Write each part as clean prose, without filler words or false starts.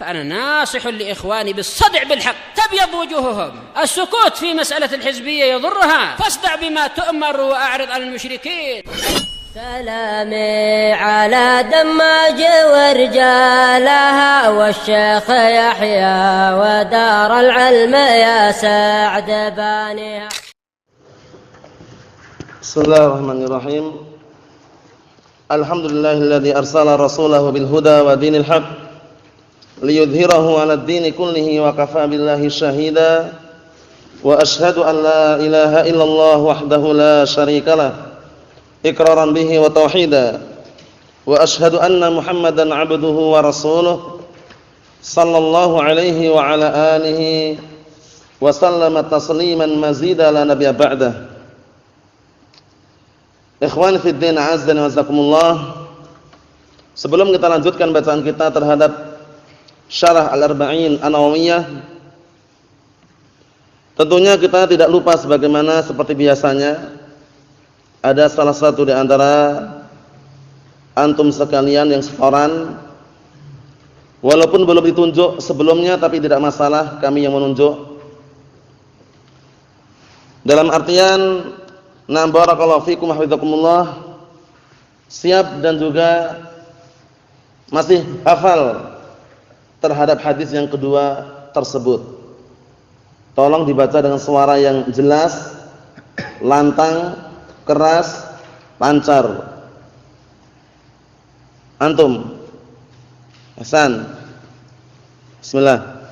فأنا ناصح لإخواني بالصدع بالحق تبيض وجوههم. السكوت في مسألة الحزبية يضرها، فاصدع بما تؤمر وأعرض عن المشركين. سلامي على دماج ورجالها والشيخ يحيى ودار العلم يا سعد بانيها. بسم الله الرحمن الرحيم. الحمد لله الذي أرسل رسوله بالهدى ودين الحق ليظهره على الدين كله وكفى بالله شهيدا وأشهد أن لا إله إلا الله وحده لا شريك له إقرارا به وتوحيدا وأشهد أن محمدا عبده ورسوله صلى الله عليه وعلى آله وسلم تسليما مزيدا لا نبي بعده. Ikhwan fi din, azza wa jazakumullah. Sebelum kita lanjutkan bacaan kita terhadap Syarah Al-Arba'in An-Nawawiyah, tentunya kita tidak lupa sebagaimana seperti biasanya ada salah satu di antara antum sekalian yang setoran, walaupun belum ditunjuk sebelumnya tapi tidak masalah, kami yang menunjuk. Dalam artian na barakallahu fikum hafizakumullah, siap dan juga masih hafal terhadap hadis yang kedua tersebut. Tolong dibaca dengan suara yang jelas, lantang, keras, lancar. Antum Hasan, bismillah.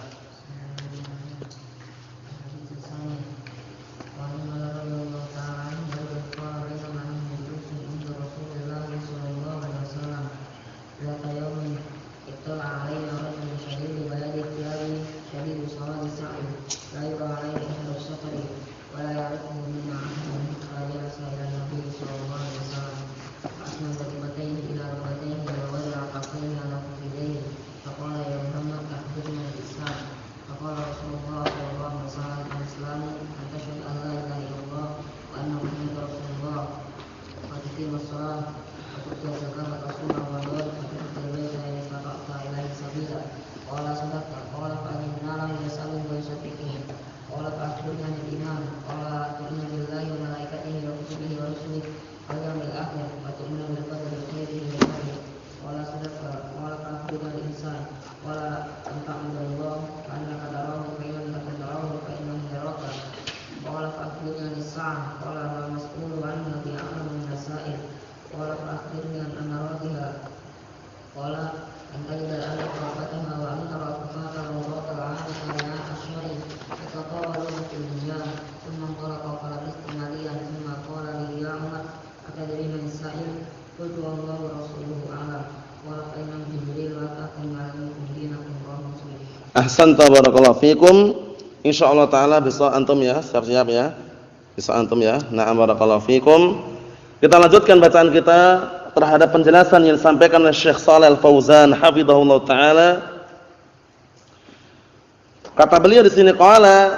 Ahsanta barakallahu fikum. Insyaallah taala besok antum ya, siap-siap ya. Besok antum ya. Na'am barakallahu fikum. Kita lanjutkan bacaan kita terhadap penjelasan yang disampaikan oleh Syekh Shalih Al-Fauzan hafizahullah taala. Kata beliau di sini, qala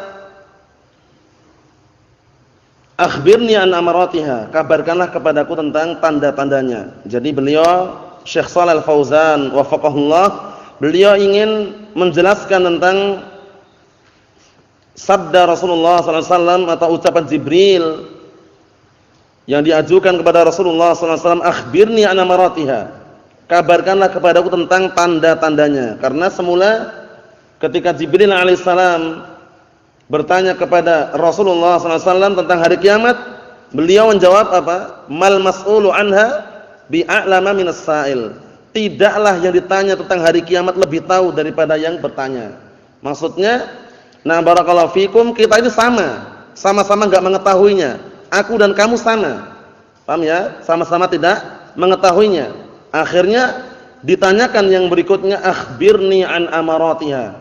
akhbirni an amaratiha, kabarkanlah kepadaku tentang tanda-tandanya. Jadi beliau Syekh Shalih Al-Fauzan wafaqahullah, beliau ingin menjelaskan tentang sabda Rasulullah SAW atau ucapan Jibril yang diajukan kepada Rasulullah SAW, akhbirni an amaratiha, kabarkanlah kepadaku tentang tanda-tandanya. Karena semula ketika Jibril alaihissalam bertanya kepada Rasulullah SAW tentang hari kiamat, beliau menjawab apa? Mal mas'ulu anha bi'a'lama minas sa'il. Tidaklah yang ditanya tentang hari kiamat lebih tahu daripada yang bertanya. Maksudnya, nah barakallahu fikum, kita ini sama-sama enggak mengetahuinya. Aku dan kamu sama. Paham ya? Sama-sama tidak mengetahuinya. Akhirnya ditanyakan yang berikutnya, akhbirni an amaratiha,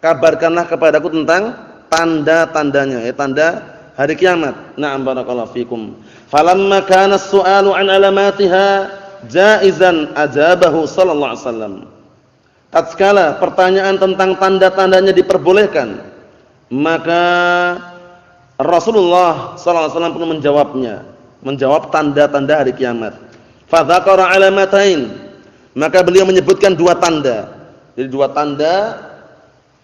kabarkanlah kepadaku tentang tanda-tandanya, tanda hari kiamat. Na'am barakallahu fikum. Falamma kana as-su'alu an alamatiha jaizan ajabahu sallallahu alaihi wasallam. Tatkala pertanyaan tentang tanda-tandanya diperbolehkan, maka Rasulullah sallallahu alaihi wasallam pun menjawab tanda-tanda hari kiamat. Fa dzakara alamatain, maka beliau menyebutkan dua tanda. Jadi dua tanda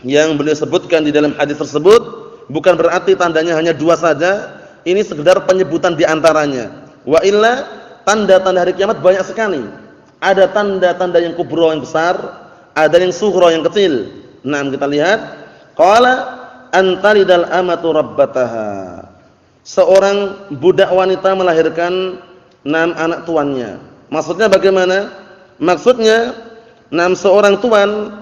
yang beliau sebutkan di dalam hadis tersebut bukan berarti tandanya hanya dua saja, ini sekedar penyebutan di antaranya. Wa illa tanda-tanda hari kiamat banyak sekali. Ada tanda-tanda yang kubra yang besar, ada yang sughra yang kecil. Nah, kita lihat qala antalidal amatu rabbataha. Seorang budak wanita melahirkan 6 anak tuannya. Maksudnya bagaimana? Maksudnya 6 seorang tuan,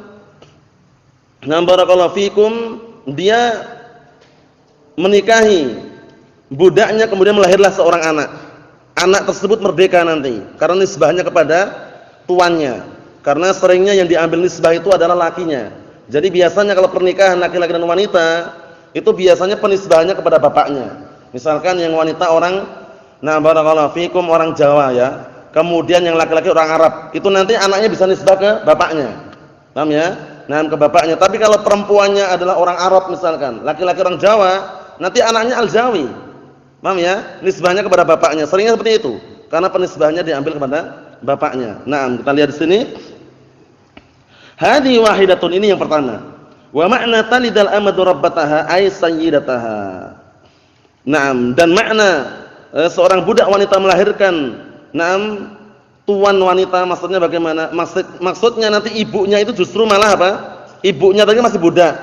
barakallahu fikum, dia menikahi budaknya kemudian melahirlah seorang anak. Anak tersebut merdeka nanti karena nisbahnya kepada tuannya. Karena seringnya yang diambil nisbah itu adalah lakinya. Jadi biasanya kalau pernikahan laki-laki dan wanita itu biasanya penisbahannya kepada bapaknya. Misalkan yang wanita orang barakallahu fikum orang Jawa ya. Kemudian yang laki-laki orang Arab, itu nanti anaknya bisa nisbah ke bapaknya. Paham ya? Nah, ke bapaknya. Tapi kalau perempuannya adalah orang Arab misalkan, laki-laki orang Jawa, nanti anaknya Al-Jawi. Paham ya? Nisbahnya kepada bapaknya. Seringnya seperti itu. Karena penisbahnya diambil kepada bapaknya. Nah, kita lihat di sini. Hadi wahidatun, ini yang pertama. Wa ma'na talidal amadu rabbataha ay sayyidataha. Naam, dan makna seorang budak wanita melahirkan tuan wanita, maksudnya bagaimana? Maksudnya nanti ibunya itu justru malah apa? Ibunya tadi masih budak.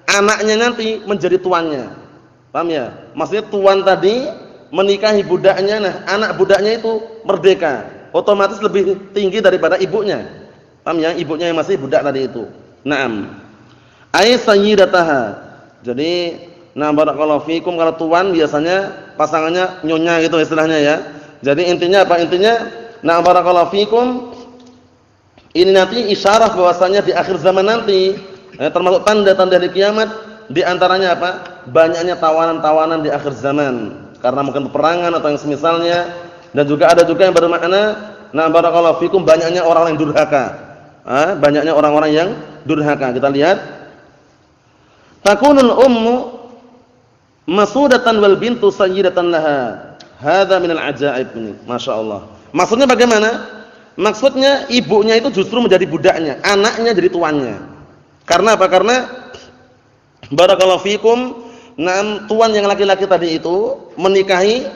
Anaknya nanti menjadi tuannya. Paham ya? Maksudnya tuan tadi menikahi budaknya, nah anak budaknya itu merdeka. Otomatis lebih tinggi daripada ibunya. Paham ya? Ibunya yang masih budak tadi itu. Naam. Ay sayyidataha. Jadi barakallahu fikum, kalau tuan biasanya pasangannya nyonya gitu istilahnya ya. Jadi intinya apa? Intinya barakallahu fikum, ini nanti isyarah bahwasanya di akhir zaman nanti termasuk tanda-tanda hari kiamat, di antaranya apa? Banyaknya tawanan-tawanan di akhir zaman karena mungkin peperangan atau yang semisalnya, dan juga ada juga yang bermakna barakallahu fikum banyaknya orang yang durhaka. Banyaknya orang-orang yang durhaka. Kita lihat takunul ummu masudatan wal bintu sayyidatan laha. Hadza minal ajaib ini. Masyaallah. Maksudnya bagaimana? Maksudnya ibunya itu justru menjadi budaknya, anaknya jadi tuannya. Karena apa? Karena barakallahu fikum, tuan yang laki-laki tadi itu menikahi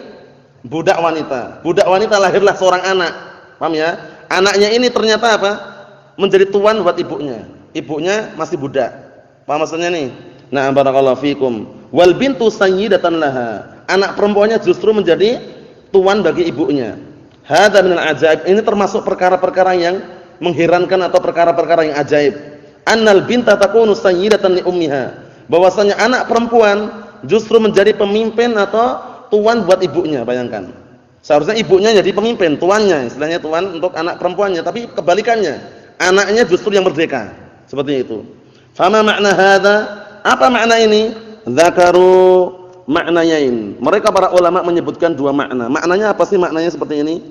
budak wanita. Budak wanita lahirlah seorang anak. Paham ya? Anaknya ini ternyata apa? Menjadi tuan buat ibunya. Ibunya masih budak. Paham maksudnya nih? Barakallahu fikum. Wal bintu sayyidatan laha. Anak perempuannya justru menjadi tuan bagi ibunya. Hadza minal ajaib. Ini termasuk perkara-perkara yang mengherankan atau perkara-perkara yang ajaib. Annal binta takunu sayyidatan li ummiha. Bahwasanya anak perempuan justru menjadi pemimpin atau tuan buat ibunya, bayangkan. Seharusnya ibunya jadi pemimpin, tuannya, istilahnya tuan untuk anak perempuannya, tapi kebalikannya. Anaknya justru yang merdeka. Seperti itu. Fama makna hadza? Apa makna ini? Dzakaru maknayain. Mereka para ulama menyebutkan dua makna. Maknanya apa sih maknanya seperti ini?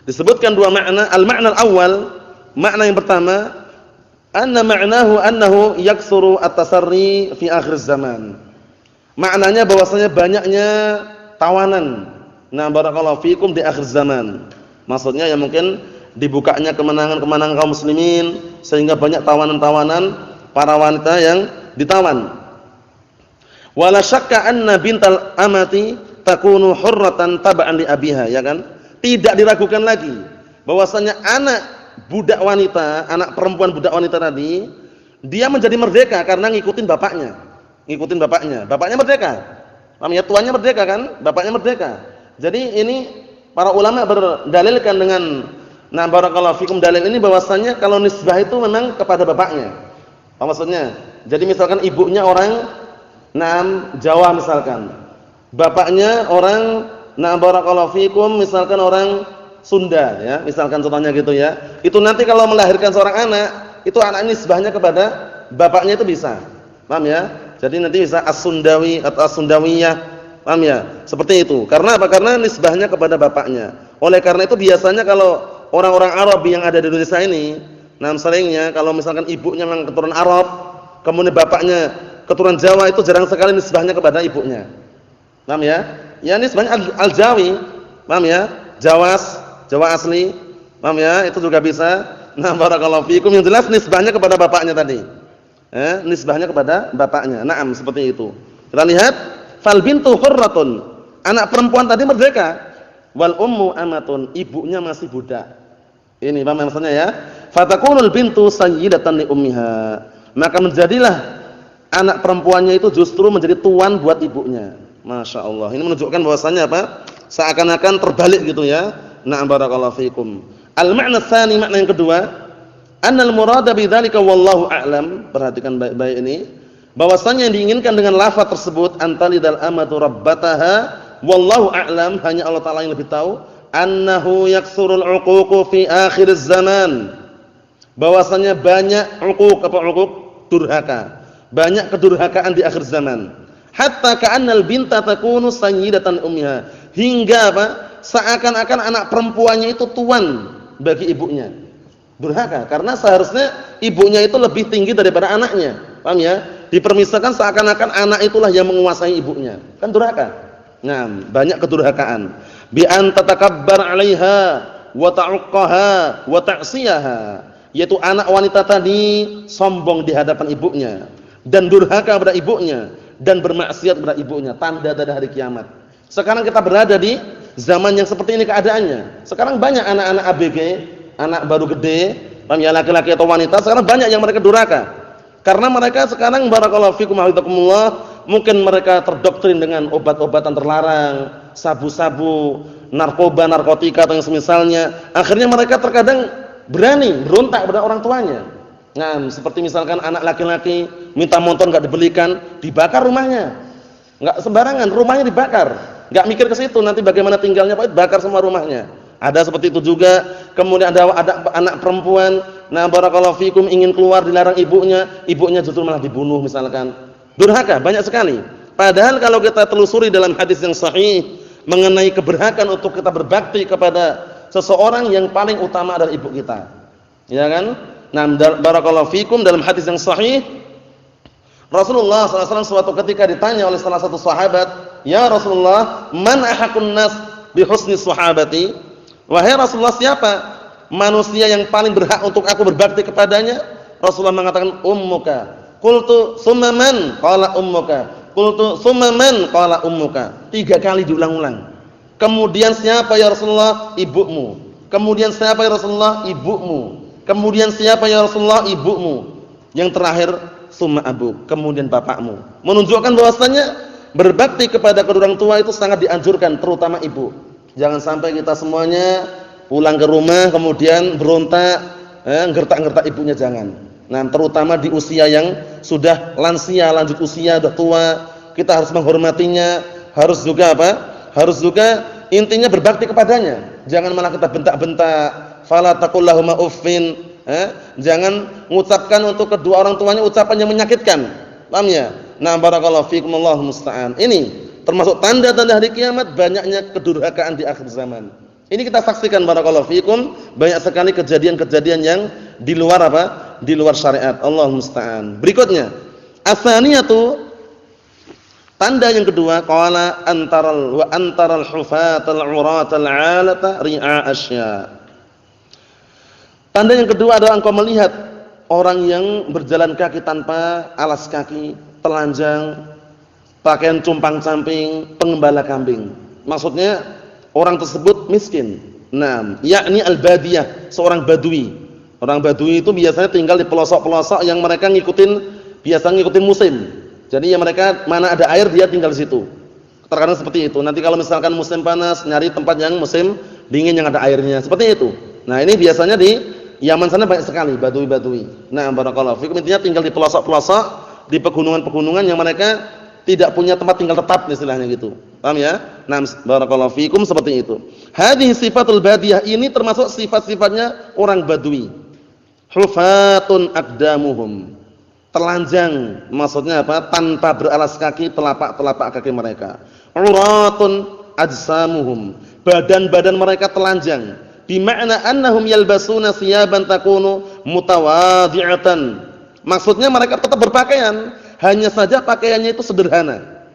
Disebutkan dua makna. Al-makna al-awwal, makna yang pertama, anna ma'nahu annahu yaksuru at-tasarri fi akhir zaman. Maknanya bahwasanya banyaknya tawanan. Barakallahu fikum di akhir zaman. Maksudnya ya mungkin dibukanya kemenangan-kemenangan kaum muslimin sehingga banyak tawanan-tawanan para wanita yang ditawan. Wala syakka anna bintal amati takunu hurratan tab'an li abiha, ya kan? Tidak diragukan lagi bahwasanya anak budak wanita, anak perempuan budak wanita tadi, dia menjadi merdeka karena ngikutin bapaknya. Ngikutin bapaknya. Bapaknya merdeka. Paham ya? Tuannya merdeka kan? Bapaknya merdeka. Jadi ini para ulama berdalilkan dengan barakallahu fikum, dalil ini bahwasanya kalau nisbah itu memang kepada bapaknya. Apa maksudnya? Jadi misalkan ibunya orang Jawa misalkan, bapaknya orang barakallahu fikum misalkan orang Sunda ya, misalkan contohnya gitu ya. Itu nanti kalau melahirkan seorang anak, itu anak nisbahnya kepada bapaknya itu bisa. Paham ya? Jadi nanti bisa as-Sundawi atau as-Sundawiyah. Paham ya? Seperti itu. Karena apa? Karena nisbahnya kepada bapaknya. Oleh karena itu biasanya kalau orang-orang Arab yang ada di Indonesia ini, seringnya kalau misalkan ibunya memang keturunan Arab, kemudian bapaknya keturunan Jawa, itu jarang sekali nisbahnya kepada ibunya. Paham ya? Ya nisbahnya Al-Jawi. Paham ya? Jawa asli. Paham ya? Itu juga bisa. Nah, barakallahu fikum, yang jelas nisbahnya kepada bapaknya tadi. Nisbahnya kepada bapaknya. Naam, seperti itu. Kita lihat, fal bintu hurratun. Anak perempuan tadi merdeka. Wal ummu amatun, ibunya masih budak. Ini paham maksudnya ya? Fatakunul bintu sayyidatan li ummiha. Maka menjadilah anak perempuannya itu justru menjadi tuan buat ibunya. Masya Allah. Ini menunjukkan bahwasannya apa? Seakan-akan terbalik gitu ya. Na'am barakallahu fikum. Al-ma'na tsani, makna yang kedua, annal murada bidzalika wallahu a'lam. Perhatikan baik-baik ini. Bahwasanya yang diinginkan dengan lafaz tersebut antalidal amatu rabbataha wallahu a'lam, hanya Allah Ta'ala yang lebih tahu. Annahu yaksurul uququ fi akhir zaman. Bahwasanya banyak uquq, apa uquq? Durhaka. Banyak kedurhakaan di akhir zaman. Hatta ka'annal binta takunu sayyidatan ummiha. Hingga apa? Seakan-akan anak perempuannya itu tuan bagi ibunya. Durhaka, karena seharusnya ibunya itu lebih tinggi daripada anaknya. Paham ya? Dipermisalkan seakan-akan anak itulah yang menguasai ibunya. Kan durhaka. Nah, banyak kedurhakaan. Bi an tatakabbar 'alaiha wa ta'uqqaha wa ta'siyaha. Yaitu anak wanita tadi sombong di hadapan ibunya dan durhaka kepada ibunya dan bermaksiat kepada ibunya, tanda-tanda hari kiamat. Sekarang kita berada di zaman yang seperti ini keadaannya. Sekarang banyak anak-anak ABG, anak baru gede, paham ya, laki-laki atau wanita, sekarang banyak yang mereka durhaka. Karena mereka sekarang barakallahu fikum hafizakumullah, mungkin mereka terdoktrin dengan obat-obatan terlarang, sabu-sabu, narkoba, narkotika atau yang semisalnya. Akhirnya mereka terkadang berani berontak pada orang tuanya. Nah, seperti misalkan anak laki-laki minta motor enggak dibelikan, dibakar rumahnya. Enggak sembarangan, rumahnya dibakar. Enggak mikir ke situ nanti bagaimana tinggalnya, Pak, bakar semua rumahnya. Ada seperti itu juga. Kemudian ada anak perempuan, nah barakallahu fikum, ingin keluar dilarang ibunya, ibunya justru malah dibunuh misalkan. Durhaka banyak sekali. Padahal kalau kita telusuri dalam hadis yang sahih mengenai keberhakan untuk kita berbakti kepada seseorang, yang paling utama adalah ibu kita. Ya kan? Nah, barakallahu fikum, dalam hadis yang sahih Rasulullah SAW suatu ketika ditanya oleh salah satu sahabat, "Ya Rasulullah, man ahakun nas bi husni sahabati?" Wahai Rasulullah, siapa manusia yang paling berhak untuk aku berbakti kepadanya? Rasulullah mengatakan, ummuka. Qultu summa man? Qala ummuka. Qultu summa man? Qala ummuka. 3 kali diulang-ulang. Kemudian siapa ya Rasulullah? Ibumu. Kemudian siapa ya Rasulullah? Ibumu. Kemudian siapa ya Rasulullah? Ibumu. Yang terakhir summa abu, kemudian bapakmu. Menunjukkan bahwasanya berbakti kepada kedua orang tua itu sangat dianjurkan, terutama ibu. Jangan sampai kita semuanya pulang ke rumah kemudian berontak, gertak-gertak ibunya, jangan. Nah, terutama di usia yang sudah lansia, lanjut usia, sudah tua, kita harus menghormatinya, harus juga apa? Harus juga intinya berbakti kepadanya. Jangan malah kita bentak-bentak, fala taqul lahum uffin. Jangan mengucapkan untuk kedua orang tuanya ucapan yang menyakitkan. Paham ya? Nah, barakallahu fikum, Allahu musta'an. Ini termasuk tanda-tanda hari kiamat, banyaknya kedurhakaan di akhir zaman. Ini kita saksikan barakallahu fikum, banyak sekali kejadian-kejadian yang di luar apa? Di luar syariat. Allahu musta'an. Berikutnya, as-saniyatu, tanda yang kedua, qala antaral hufatal 'uratal 'alata ri'a asya. Tanda yang kedua adalah engkau melihat orang yang berjalan kaki tanpa alas kaki, telanjang, pakaian compang-camping, pengembala kambing. Maksudnya orang tersebut miskin. Nah, yakni al-badiyah, seorang badui. Orang badui itu biasanya tinggal di pelosok-pelosok yang mereka biasanya ngikutin musim. Jadi yang mereka mana ada air dia tinggal di situ. Terkadang seperti itu. Nanti kalau misalkan musim panas, nyari tempat yang musim dingin yang ada airnya. Seperti itu. Nah, ini biasanya di Yaman sana banyak sekali badui-badui. Nah, barakallahu fikum, intinya tinggal di pelosok-pelosok, di pegunungan-pegunungan yang mereka tidak punya tempat tinggal tetap istilahnya gitu. Paham ya? Nah, barakallahu fikum, seperti itu. Hadhihi sifatul badiyah, ini termasuk sifat-sifatnya orang badui. Hufatun aqdamuhum. Telanjang, maksudnya apa? Tanpa beralas kaki, telapak-telapak kaki mereka. Uratun ajsamuhum. Badan-badan mereka telanjang. Bima'na annahum yalbasuna thiyaban takunu mutawadhi'atan. Maksudnya mereka tetap berpakaian, hanya saja pakaiannya itu sederhana.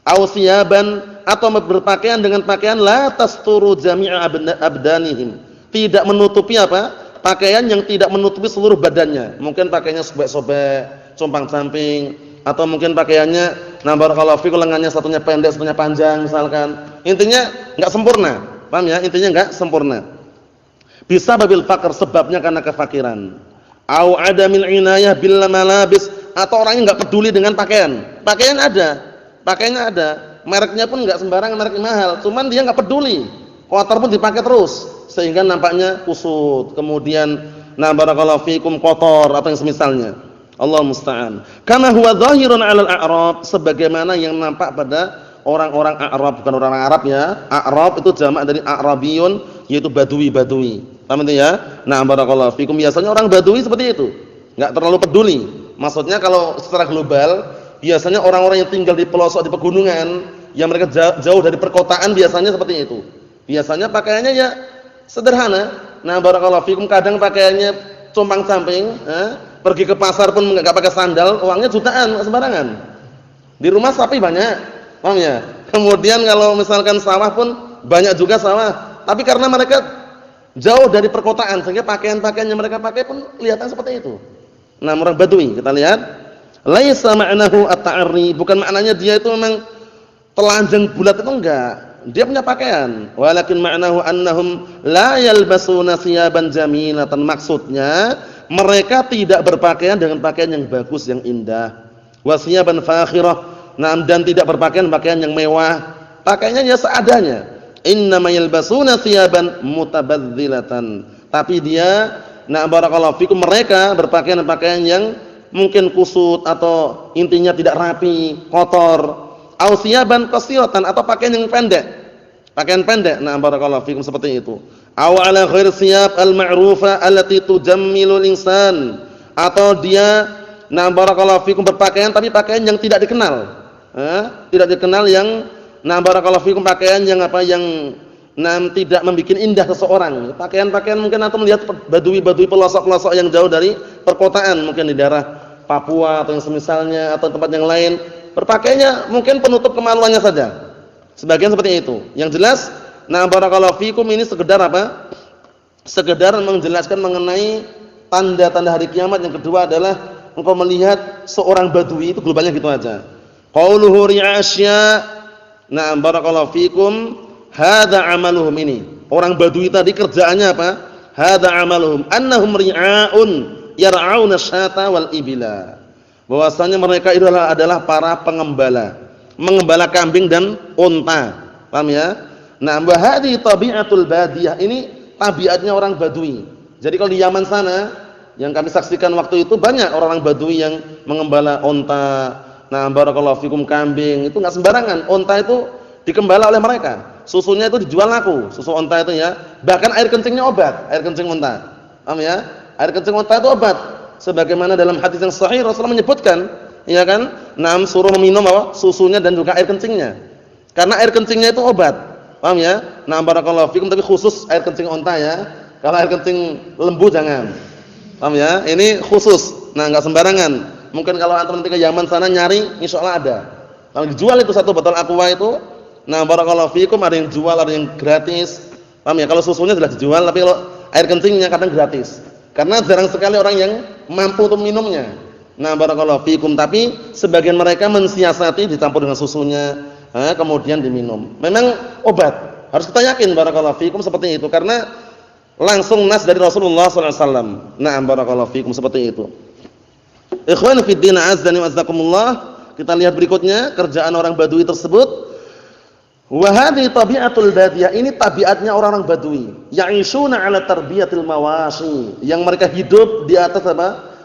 Aw thiyaban, atau berpakaian dengan pakaian la tasturu jami'a abdanihim. Tidak menutupi apa? pakaian yang tidak menutupi seluruh badannya. Mungkin pakaiannya sobek-sobek, compang-camping, atau mungkin pakaiannya barakallahu fikum lengannya satunya pendek, satunya panjang misalkan. Intinya enggak sempurna. Paham ya? Intinya enggak sempurna. Bisa babil faqr, sebabnya karena kefakiran. Au adamil inayah bil malabis, atau orangnya enggak peduli dengan pakaian. Pakaian ada. Pakaiannya ada. Mereknya pun enggak sembarangan, merek mahal. Cuman dia enggak peduli. Kotor pun dipakai terus sehingga nampaknya kusut. Kemudian barakallahu fikum kotor atau yang semisalnya. Allah musta'an. Kama huwa dhahirun 'alal a'rab, sebagaimana yang nampak pada orang-orang A'rab, bukan orang Arab ya. A'rab itu jamak dari A'rabiyun, yaitu badui-badui. Paham itu ya? Barakallahu fikum, biasanya orang badui seperti itu. Enggak terlalu peduli. Maksudnya kalau secara global, biasanya orang-orang yang tinggal di pelosok di pegunungan, yang mereka jauh dari perkotaan biasanya seperti itu. Biasanya pakaiannya ya sederhana. Barakallahu fikum, kadang pakaiannya compang-camping, pergi ke pasar pun enggak pakai sandal, uangnya jutaan, enggak sembarangan. Di rumah sapi banyak, paham ya? Kemudian kalau misalkan sawah pun banyak juga sawah. Tapi karena mereka jauh dari perkotaan sehingga pakaian-pakaian yang mereka pakai pun kelihatan seperti itu. Orang Badui, kita lihat, laisa ma'nahu at-ta'arri, bukan maknanya dia itu memang telanjang bulat itu enggak. Dia punya pakaian, walakin ma'nahu annahum la yalbasuna thiyaban jamilatan, maksudnya mereka tidak berpakaian dengan pakaian yang bagus, yang indah. Wa thiyaban fakhirah, dan tidak berpakaian pakaian yang mewah. Pakaiannya ya seadanya. Innama yalbasuna thiyaban mutabadzilatan. Tapi dia barakallahu fikum, mereka berpakaian pakaian yang mungkin kusut atau intinya tidak rapi, kotor. Au thiyaban qasiratan, atau pakaian yang pendek. Pakaian pendek, barakallahu fikum, seperti itu. Aw ala ghairi thiyab al-ma'rufa allati tujammilul insan, atau dia barakallahu fikum berpakaian tapi pakaian yang tidak dikenal. Tidak dikenal yang barakallahu fikum, pakaian yang tidak membuat indah seseorang. Pakaian-pakaian mungkin atau melihat badui-badui pelosok-pelosok yang jauh dari perkotaan, mungkin di daerah Papua atau yang semisalnya atau tempat yang lain, berpakaiannya mungkin penutup kemaluannya saja. Sebagian seperti itu. Yang jelas, barakallahu fikum, ini sekedar apa? Sekedar menjelaskan mengenai tanda-tanda hari kiamat. Yang kedua adalah engkau melihat seorang badui, itu globalnya gitu aja. Qauluhu ri'asya, barakallahu fikum, hadza amaluhum, ini. Orang badui tadi kerjaannya apa? Hadza amaluhum annahum ri'aun yar'auna syata wal ibila. Bahwasanya mereka itu adalah para pengembala, mengembala kambing dan unta. Paham ya? Wa hadhi tabi'atul badiyah, ini tabiatnya orang badui. Jadi kalau di Yaman sana yang kami saksikan waktu itu, banyak orang-orang badui yang mengembala unta. Barakallahu fikum, kambing itu enggak sembarangan. Unta itu dikembala oleh mereka. Susunya itu dijual laku, susu unta itu ya. Bahkan air kencingnya obat, air kencing unta. Paham ya? Air kencing unta itu obat. Sebagaimana dalam hadis yang sahih Rasulullah menyebutkan, ya kan? Suruh meminum apa? Susunya dan juga air kencingnya. Karena air kencingnya itu obat. Paham ya? Barakallahu fikum, tapi khusus air kencing unta ya. Kalau air kencing lembu jangan. Paham ya? Ini khusus. Enggak sembarangan. Mungkin kalau antum nanti ke Yaman sana nyari, insyaallah ada. Kalau dijual itu satu botol aqua itu, barakallahu fikum, ada yang jual, ada yang gratis. Paham ya? Kalau susunya sudah dijual, tapi kalau air kencingnya kadang gratis. Karena jarang sekali orang yang mampu untuk minumnya. Barakallahu fikum, tapi sebagian mereka mensiasati dicampur dengan susunya, kemudian diminum. Memang obat. Harus kita yakin barakallahu fikum seperti itu, karena langsung nas dari Rasulullah sallallahu alaihi wasallam. Barakallahu fikum, seperti itu. Ikhwan fi din, azdani wa azzakumullah. Kita lihat berikutnya kerjaan orang badui tersebut. Wa hadhi tabi'atul badiyah, ini tabiatnya orang-orang badui. Ya'ishuna 'ala tarbiyatil mawashi, yang mereka hidup di atas apa?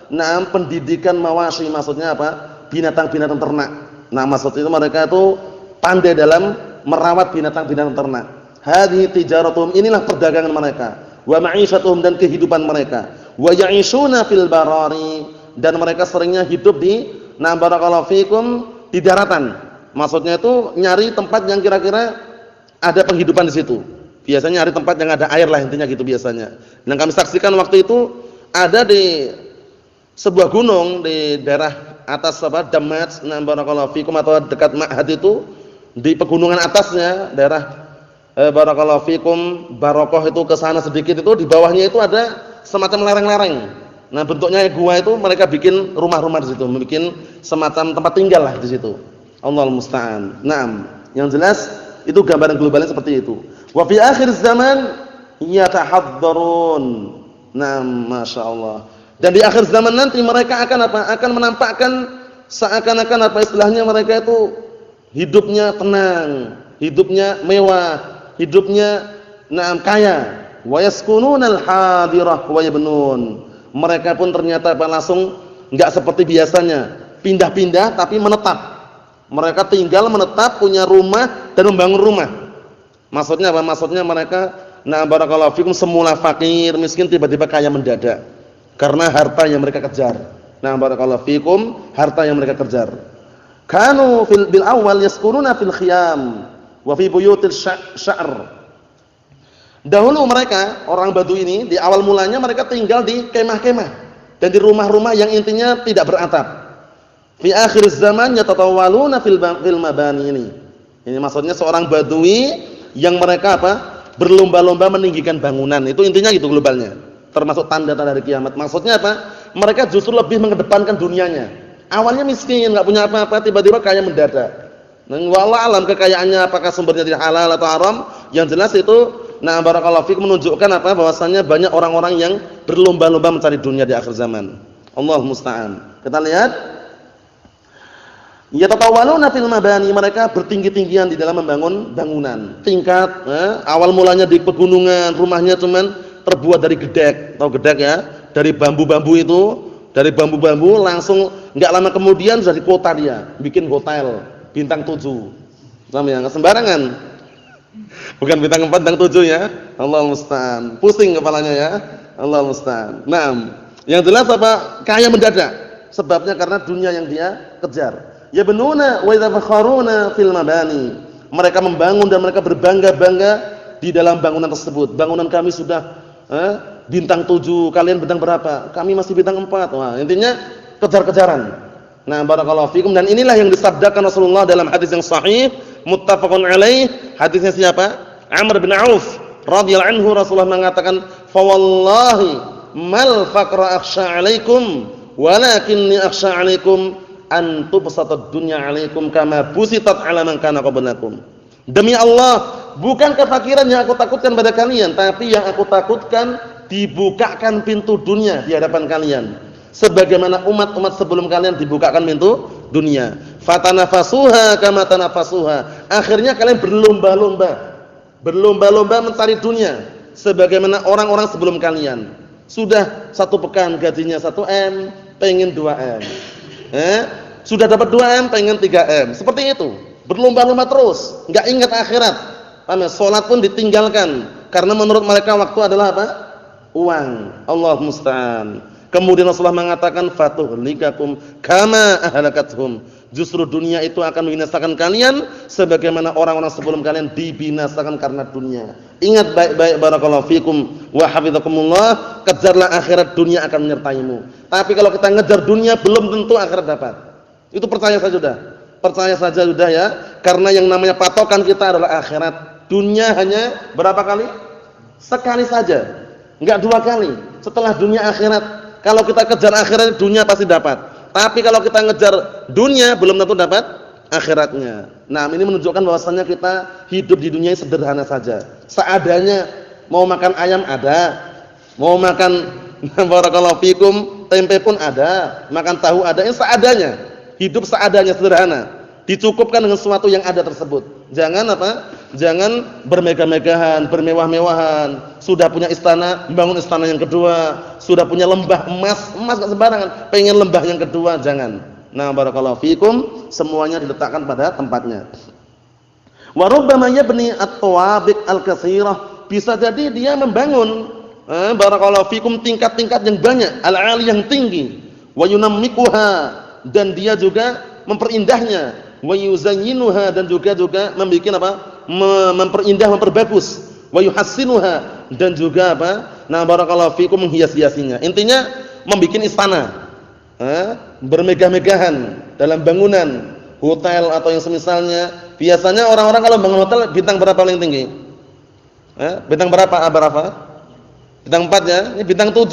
Pendidikan mawashi, maksudnya apa? Binatang-binatang ternak. Maksudnya itu mereka itu pandai dalam merawat binatang-binatang ternak. Hadhi tijaratuhum, inilah perdagangan mereka. Wa ma'isyatuhum, dan kehidupan mereka. Wa ya'ishuna fil barari, dan mereka seringnya hidup di barakallahu fikum, di daratan. Maksudnya itu nyari tempat yang kira-kira ada penghidupan di situ. Biasanya nyari tempat yang ada air lah, intinya gitu biasanya. Dan kami saksikan waktu itu ada di sebuah gunung di daerah atas Damat, barakallahu fikum, atau dekat Ma'had itu, di pegunungan atasnya daerah barakallahu fikum Barokoh itu ke sana sedikit, itu di bawahnya itu ada semacam lereng-lereng. Nah, bentuknya gua itu mereka bikin rumah-rumah di situ, bikin semacam tempat tinggal lah di situ. Allahul musta'an. Naam, yang jelas itu gambaran globalnya seperti itu. Wa fi akhir zaman yatahaddarun. Naam, masyaallah. Dan di akhir zaman nanti mereka akan apa? Akan menampakkan seakan-akan apa istilahnya mereka itu hidupnya tenang, hidupnya mewah, hidupnya naam kaya. Wa yaskununal hadirah wa yabnun. Mereka pun ternyata langsung enggak seperti biasanya, pindah-pindah tapi menetap. Mereka tinggal menetap, punya rumah dan membangun rumah. Maksudnya apa? Maksudnya mereka barakallahu fikum semula fakir, miskin tiba-tiba kaya mendadak karena harta yang mereka kejar. Barakallahu fikum, harta yang mereka kejar. Kanu bil awal yaskununa fil khiyam wa fi buyutil sya'r. Dahulu mereka, orang Badu ini, di awal mulanya mereka tinggal di kemah-kemah dan di rumah-rumah yang intinya tidak beratap. Fi akhir zaman yatatawwaluna fil mabani ini. Ini maksudnya seorang Badui yang mereka apa? Berlomba-lomba meninggikan bangunan. Itu intinya gitu globalnya. Termasuk tanda-tanda hari kiamat. Maksudnya apa? Mereka justru lebih mengedepankan dunianya. Awalnya miskin, enggak punya apa-apa, tiba-tiba kaya mendadak. Wallahu alam kekayaannya apakah sumbernya dari halal atau haram? Yang jelas itu barakallahu fikum menunjukkan apa? Bahwasanya banyak orang-orang yang berlomba-lomba mencari dunia di akhir zaman. Allahul musta'an. Kita lihat yatatawwaluna fil mabani, mereka bertinggi-tinggian di dalam membangun bangunan. Tingkat awal mulanya di pegunungan, rumahnya cuman terbuat dari gedek. Tahu gedek ya? Dari bambu-bambu itu, dari bambu-bambu langsung enggak lama kemudian sudah di kota dia, bikin hotel bintang 7. Paham ya? Enggak sembarangan. Bukan bintang 4, bintang 7 ya. Allahul musta'an. Pusing kepalanya ya. Allahul musta'an. Naam. Yang jelas apa? Kaya mendadak. Sebabnya karena dunia yang dia kejar. Yabnuna wa yatafakharuna fil mabani. Mereka membangun dan mereka berbangga-bangga di dalam bangunan tersebut. Bangunan kami sudah bintang 7, kalian bintang berapa? Kami masih bintang 4. Wah, intinya kejar-kejaran. Barakallahu fikum, dan inilah yang disabdakan Rasulullah dalam hadis yang sahih, muttafaqun alaih. Hadisnya siapa? Amr bin Auf radhiyallahu anhu. Rasulullah mengatakan, "Fa wallahi mal faqra akhsha 'alaikum, walakinni akhsha 'alaikum an tubsatad dunya 'alaikum kama busitat 'ala man kana qablakum." Demi Allah, bukan kefakiran yang aku takutkan pada kalian, tapi yang aku takutkan dibukakan pintu dunia di hadapan kalian. Sebagaimana umat-umat sebelum kalian dibukakan pintu dunia. Fatanafasuha kama tanafasuha. Akhirnya kalian berlomba-lomba. Berlomba-lomba mencari dunia sebagaimana orang-orang sebelum kalian. Sudah 1 pekan gajinya 1 M, pengen 2 M. Sudah dapat 2 M, pengen 3 M. Seperti itu. Berlomba-lomba terus, enggak ingat akhirat. Salat pun ditinggalkan karena menurut mereka waktu adalah apa? Uang. Allah musta'an. Kemudian Rasulullah mengatakan fatuhlikakum kama ahlakathum. Justru dunia itu akan membinasakan kalian sebagaimana orang-orang sebelum kalian dibinasakan karena dunia. Ingat baik-baik barakallahu fikum wa hafizakumullah, kejarlah akhirat, dunia akan menyertaimu. Tapi kalau kita ngejar dunia belum tentu akhirat dapat. Itu percaya saja sudah. Percaya saja sudah ya, karena yang namanya patokan kita adalah akhirat. Dunia hanya berapa kali? Sekali saja. Enggak 2 kali. Setelah dunia akhirat. Kalau kita kejar akhirat, dunia pasti dapat. Tapi kalau kita ngejar dunia, belum tentu dapat akhiratnya. Nah, ini menunjukkan bahwasannya kita hidup di dunia sederhana saja. Seadanya, mau makan ayam ada, mau makan barakallahu fikum tempe pun ada, makan tahu ada, yang seadanya. Hidup seadanya, sederhana. Dicukupkan dengan sesuatu yang ada tersebut. Jangan apa? Jangan bermegah-megahan, bermewah-mewahan. Sudah punya istana, bangun istana yang kedua. Sudah punya lembah emas enggak sembarangan. Pengen lembah yang kedua, jangan. Nah, barakallahu fikum, semuanya diletakkan pada tempatnya. Wa rubbama yabni at-tawabiq al-katsirah. Bisa jadi dia membangun barakallahu fikum tingkat-tingkat yang banyak, al-'ali yang tinggi. Wa yunammikuha, dan dia juga memperindahnya, wa yuzayyinuha, dan juga membikin apa? Memperindah, memperbagus, wa yuhassinuha, dan juga apa? Nah, barakallahu fikum, menghias-hiasinya. Intinya membikin istana, bermegah-megahan dalam bangunan, hotel atau yang semisalnya. Biasanya orang-orang kalau bangun hotel bintang berapa paling tinggi? Bintang berapa? Bintang 4 ya, ini bintang 7.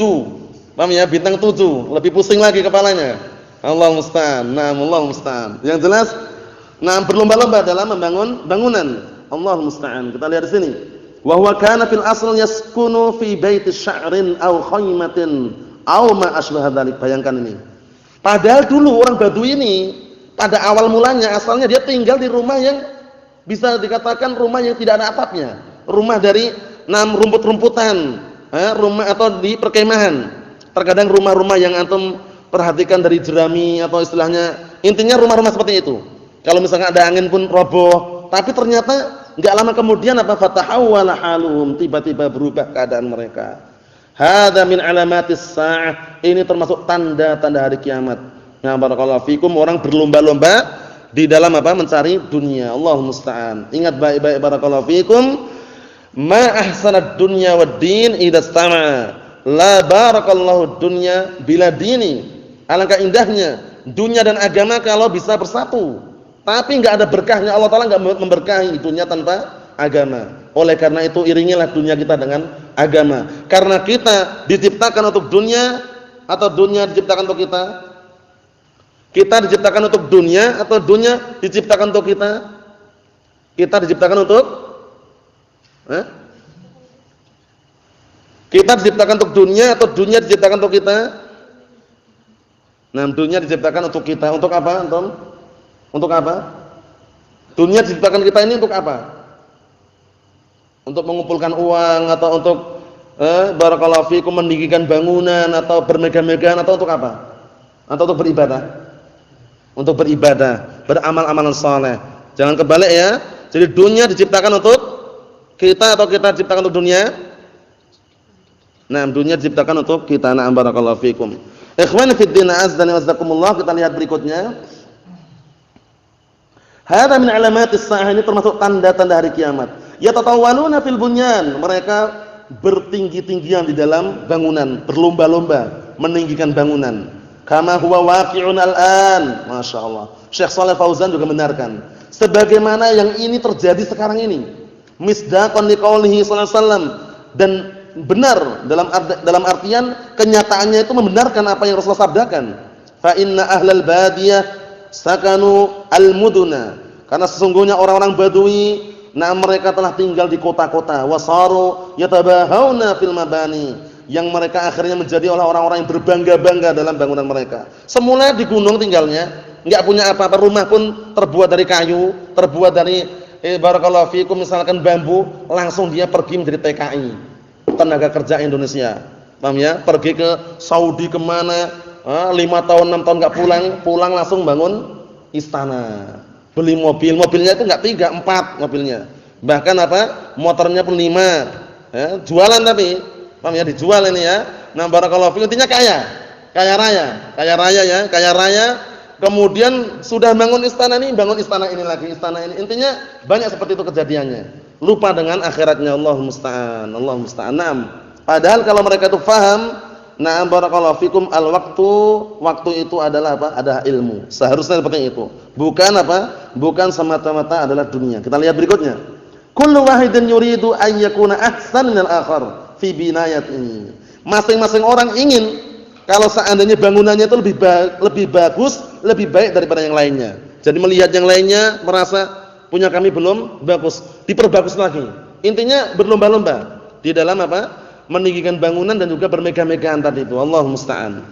Paham ya? Bintang 7, lebih pusing lagi kepalanya. Allah musta'an. Naam, Allah musta'an. Yang jelas, berlomba-lomba dalam membangun bangunan. Allah musta'an. Kita lihat di sini. Wa huwa kana fil asl yaskunu fi baiti sya'rin aw khaymatin aw ma asbaha dzalik. Bayangkan ini. Padahal dulu orang Badui ini pada awal mulanya asalnya dia tinggal di rumah yang bisa dikatakan rumah yang tidak ada atapnya. Rumah dari rumput-rumputan. Rumah atau di perkemahan. Terkadang rumah-rumah yang antum perhatikan dari jerami atau istilahnya, intinya rumah-rumah seperti itu. Kalau misalnya ada angin pun roboh, tapi ternyata enggak lama kemudian fatahawwala haluhum, tiba-tiba berubah keadaan mereka. Hadza min alamatis saah. Ini termasuk tanda-tanda hari kiamat. Nah, barakallahu fikum, orang berlomba-lomba di dalam mencari dunia. Allahu musta'an. Ingat baik-baik barakallahu fikum. Ma ahsanad dunya wad din idza istama'a. La barakallahu dunya bila dini. Alangkah indahnya dunia dan agama kalau bisa bersatu. Tapi enggak ada berkahnya, Allah Taala enggak memberkahi dunia tanpa agama. Oleh karena itu iringilah dunia kita dengan agama. Karena kita diciptakan untuk dunia atau dunia diciptakan untuk kita? Kita diciptakan untuk dunia atau dunia diciptakan untuk kita? Kita diciptakan untuk Kita diciptakan untuk dunia atau dunia diciptakan untuk kita? Nah, dunia diciptakan untuk kita. Untuk apa, antum? Untuk apa? Dunia diciptakan kita ini untuk apa? Untuk mengumpulkan uang atau untuk barakallahu fikum meninggikan bangunan atau bermegah-megahan atau untuk apa? Atau untuk beribadah? Untuk beribadah, beramal-amalan saleh. Jangan kebalik ya. Jadi dunia diciptakan untuk kita atau kita diciptakan untuk dunia? Nah, dunia diciptakan untuk kita. Na'am barakallahu fikum. Ikhwani fid din azdani wazakumullah, kita lihat berikutnya. Hadza min alamatis saah, ini termasuk tanda-tanda hari kiamat. Yatatawaluna fil bunyan, mereka bertinggi-tinggian di dalam bangunan, berlomba-lomba meninggikan bangunan. Kama huwa waqi'un al-an. Masyaallah. Syekh Shalih Fauzan juga benarkan. Sebagaimana yang ini terjadi sekarang ini. Misdaqan liqaulihi sallallahu alaihi wasallam, dan benar dalam artian kenyataannya itu membenarkan apa yang Rasulullah sabdakan. Fa inna ahlal badiyah sakanu al-muduna, karena sesungguhnya orang-orang Badui, mereka telah tinggal di kota-kota. Wasaru yatabahawna fil mabani, yang mereka akhirnya menjadi orang-orang yang berbangga-bangga dalam bangunan mereka. Semula di gunung tinggalnya, enggak punya apa-apa, rumah pun terbuat dari kayu, terbuat dari barakallahu fikum misalkan bambu, langsung dia pergi menjadi TKI, tenaga kerja Indonesia. Paham ya? Pergi ke Saudi kemana, 5 tahun 6 tahun enggak pulang langsung bangun istana. Beli mobilnya itu enggak 3, 4 mobilnya. Bahkan motornya pun 5. Ya, jualan tapi, paham ya, dijual ini ya. Nah, barakallahu fikum, intinya kaya raya. Kemudian sudah bangun istana ini lagi, istana ini. Intinya banyak seperti itu kejadiannya. Lupa dengan akhiratnya. Allahu musta'an. Padahal kalau mereka itu faham, barakallahu fikum, waktu itu adalah ada ilmu. Seharusnya seperti itu. Bukan semata-mata adalah dunia. Kita lihat berikutnya. Kullu wahidin yuridu an yakuna ahsan minal akhar fi binayatihi. Masing-masing orang ingin kalau seandainya bangunannya itu lebih bagus, lebih baik daripada yang lainnya. Jadi melihat yang lainnya merasa punya kami belum bagus, diperbagus lagi. Intinya berlomba-lomba di dalam meninggikan bangunan dan juga bermegah-megahan tadi itu. Allahu musta'an.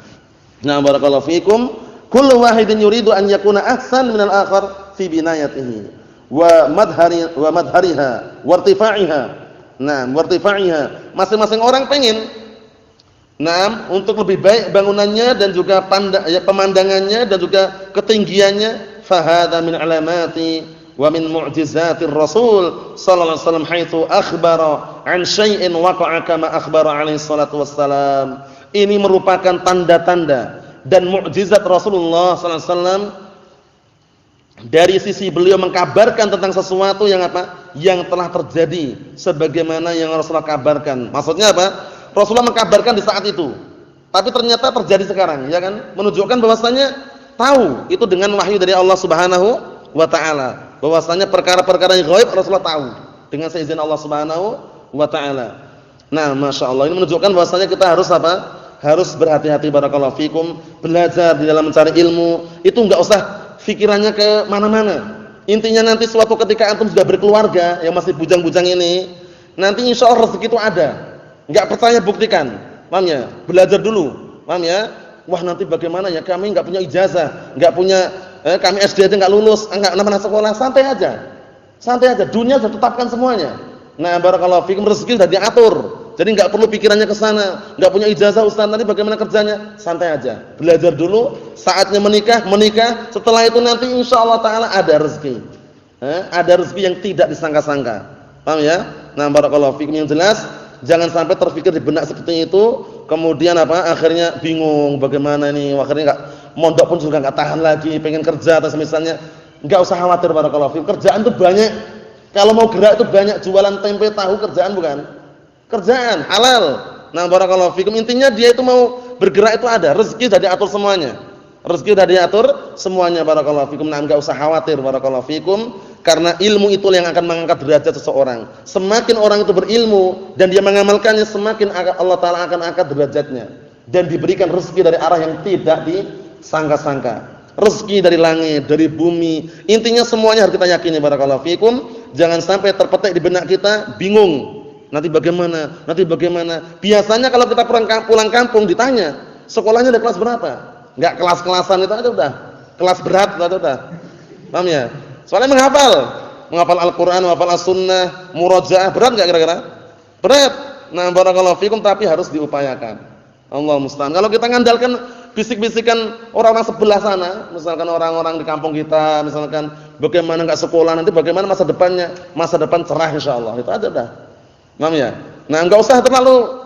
Nah, barakallahu fikum. Kullu wahidin yuridu an yakuna ahsan minal akhar fi binayatihi wa madhariha wa irtifa'iha. Nah, wartifa'iha. Masing-masing orang pengen untuk lebih baik bangunannya dan juga pemandangannya dan juga ketinggiannya. Fahadha min alamati wa min mu'jizatir Rasul sallallahu alaihi wasallam haitsu akhbara an syai'in waqa'a kama akhbara alaihi salatu wassalam. Ini merupakan tanda-tanda dan mukjizat Rasulullah sallallahu alaihi wasallam dari sisi beliau mengkabarkan tentang sesuatu yang yang telah terjadi sebagaimana yang Rasulullah kabarkan. Maksudnya Rasulullah mengkabarkan di saat itu, tapi ternyata terjadi sekarang, ya kan? Menunjukkan bahwasanya tahu itu dengan wahyu dari Allah Subhanahu wa taala. Bahwasanya perkara-perkara yang gaib Rasulullah tahu dengan seizin Allah Subhanahu wa taala. Nah, Masya Allah, ini menunjukkan bahwasanya kita harus apa? Harus berhati-hati barakallahu fikum, belajar di dalam mencari ilmu. Itu enggak usah pikirannya ke mana-mana. Intinya nanti suatu ketika antum sudah berkeluarga, yang masih bujang-bujang ini, nanti insya Allah rezeki itu ada. Enggak percaya buktikan. Paham ya? Belajar dulu. Paham ya? Wah, nanti bagaimana ya? Kami enggak punya ijazah, enggak punya kami SD aja enggak lulus, enggak pernah sekolah. Santai aja. Santai aja. Dunia sudah tetapkan semuanya. Nah, barakallahu fikum, rezeki sudah diatur. Jadi enggak perlu pikirannya ke sana. Enggak punya ijazah ustaz, nanti bagaimana kerjanya? Santai aja. Belajar dulu, saatnya menikah. Setelah itu nanti insyaallah taala ada rezeki. Ada rezeki yang tidak disangka-sangka. Paham ya? Nah, barakallahu fikum, yang jelas jangan sampai terpikir di benak seperti itu, kemudian apa? Akhirnya bingung bagaimana ini, akhirnya enggak mondok pun juga enggak tahan lagi, pengen kerja atau semisalnya. Enggak usah khawatir barakallahu fikum. Kerjaan itu banyak. Kalau mau gerak itu banyak, jualan tempe tahu kerjaan bukan? Kerjaan halal. Nah, barakallahu fikum, intinya dia itu mau bergerak itu ada, rezeki sudah diatur semuanya. Rezeki sudah diatur semuanya barakallahu fikum. Nah, enggak usah khawatir barakallahu fikum, karena ilmu itu yang akan mengangkat derajat seseorang. Semakin orang itu berilmu dan dia mengamalkannya, semakin Allah taala akan angkat derajatnya dan diberikan rezeki dari arah yang tidak disangka-sangka. Rezeki dari langit, dari bumi. Intinya semuanya harus kita yakini barakallahu fikum. Jangan sampai terpetik di benak kita bingung. Nanti bagaimana? Biasanya kalau kita pulang kampung ditanya, sekolahnya udah kelas berapa? Enggak kelas-kelasan itu aja udah. Kelas berat itu udah. Paham ya? Soalnya menghafal Al-Qur'an, menghafal As-Sunnah, murajaah, berat enggak kira-kira? Berat. Nah, barakallahu fikum, tapi harus diupayakan. Allah musta'an. Kalau kita ngandalkan bisik-bisikan orang-orang sebelah sana, misalkan orang-orang di kampung kita, misalkan bagaimana enggak sekolah, nanti bagaimana masa depannya? Masa depan cerah insyaallah. Itu aja dah. Paham ya? Nah, enggak usah terlalu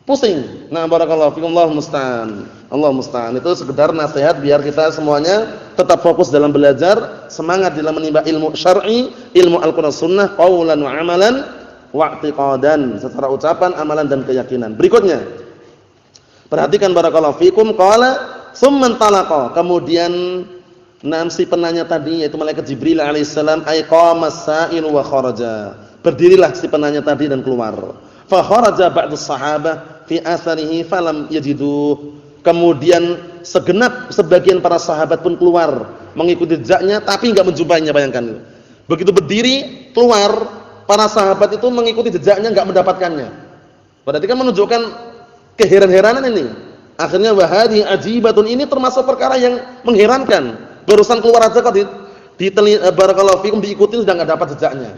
pusing. Nah, barakallahu fikum, Allah musta'an. Allah musta'an. Itu sekedar nasihat biar kita semuanya tetap fokus dalam belajar, semangat dalam menimba ilmu syar'i, ilmu Al-Qur'an Sunnah, qaulan wa amalan wa i'tiqadan, secara ucapan, amalan dan keyakinan. Berikutnya, perhatikan barakallahu fikum, qala tsumman talaqa. Kemudian si penanya tadi yaitu malaikat Jibril alaihissalam, ay qamas sa'ilu wa kharaja. Berdirilah si penanya tadi dan keluar. Fa kharaja ba'du sahabah fi atharihi falam yajidu. Kemudian sebagian para sahabat pun keluar mengikuti jejaknya tapi enggak menjumpainya, bayangkan. Begitu berdiri keluar, para sahabat itu mengikuti jejaknya enggak mendapatkannya. Berarti kan menunjukkan keheran-heranan ini. Akhirnya wahadi ajibatun, ini termasuk perkara yang mengherankan. Barusan keluar aja kok barakallahu fikum diikuti sudah enggak dapat jejaknya.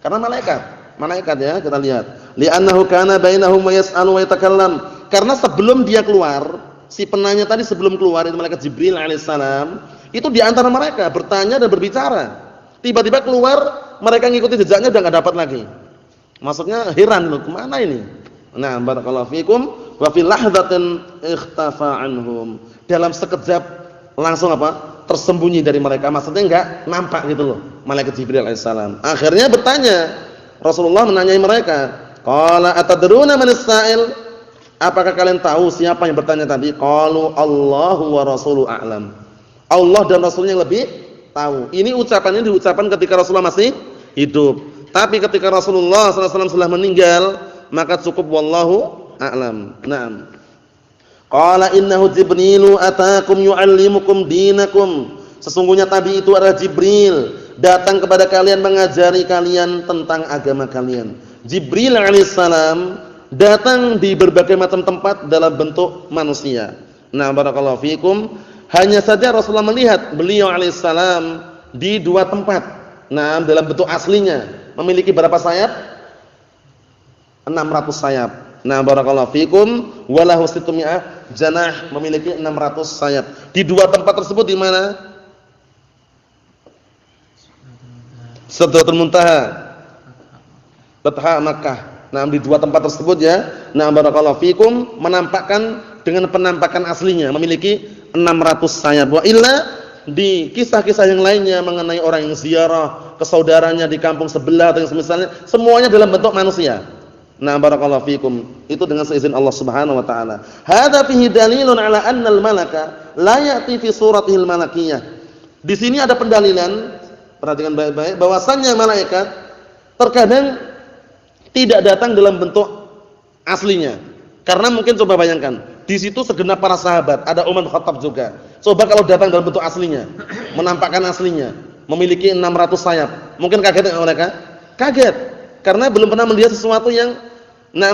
Karena malaikat ya, kita lihat. Li'annahu kana bainahum wa yas'alu wa yatakallam. Karena sebelum dia keluar, si penanya tadi sebelum keluar itu malaikat Jibril alaihissalam, itu di antara mereka bertanya dan berbicara. Tiba-tiba keluar, mereka ngikuti jejaknya udah enggak dapat lagi. Maksudnya heran loh, kemana ini? Nah, barakallahu fikum, wa fil lahdatin ikhtafa anhum. Dalam sekejap langsung apa? Tersembunyi dari mereka, maksudnya enggak nampak gitu loh malaikat Jibril alaihissalam. Akhirnya bertanya, Rasulullah menanyai mereka, qala atadruna manis sa'il? Apakah kalian tahu siapa yang bertanya tadi? Qalu Allahu wa rasuluhu a'lam. Allah dan Rasulnya yang lebih tahu. Ini ucapannya diucapkan ketika Rasulullah masih hidup. Tapi ketika Rasulullah SAW sudah meninggal, maka cukup wallahu a'lam. Naam. Qala innahu Jibrilu atakum yu'allimukum dinakum. Sesungguhnya tadi itu adalah Jibril datang kepada kalian mengajari kalian tentang agama kalian. Jibril alaihissalam datang di berbagai macam tempat dalam bentuk manusia. Nah, barakallahu fikum, hanya saja Rasulullah melihat beliau alaihissalam di dua tempat. Nah, dalam bentuk aslinya memiliki berapa sayap? 600 sayap. Nah, barakallahu fikum, walahu situmi'ah janah, memiliki 600 sayap. Di dua tempat tersebut di mana? Sidratul Muntaha, Batha Makkah. Nah, di dua tempat tersebut ya. Nah, barakallahu fikum, menampakkan dengan penampakan aslinya memiliki 600 sayap. Wa illa di kisah-kisah yang lainnya mengenai orang yang ziarah ke saudaranya di kampung sebelah atau yang semisalnya, semuanya dalam bentuk manusia. Nah, barakallahu fikum, itu dengan seizin Allah Subhanahu wa taala. Hadza fihi dalilun ala anna al-malaka la ya'ti fi suratihil malakiyah. Di sini ada pendalilan, perhatikan baik-baik, bahwasannya malaikat terkadang tidak datang dalam bentuk aslinya. Karena mungkin coba bayangkan, di situ segenap para sahabat, ada Umar bin Khattab juga. Coba kalau datang dalam bentuk aslinya, menampakkan aslinya, memiliki 600 sayap. Mungkin kaget enggak mereka? Kaget. Karena belum pernah melihat sesuatu yang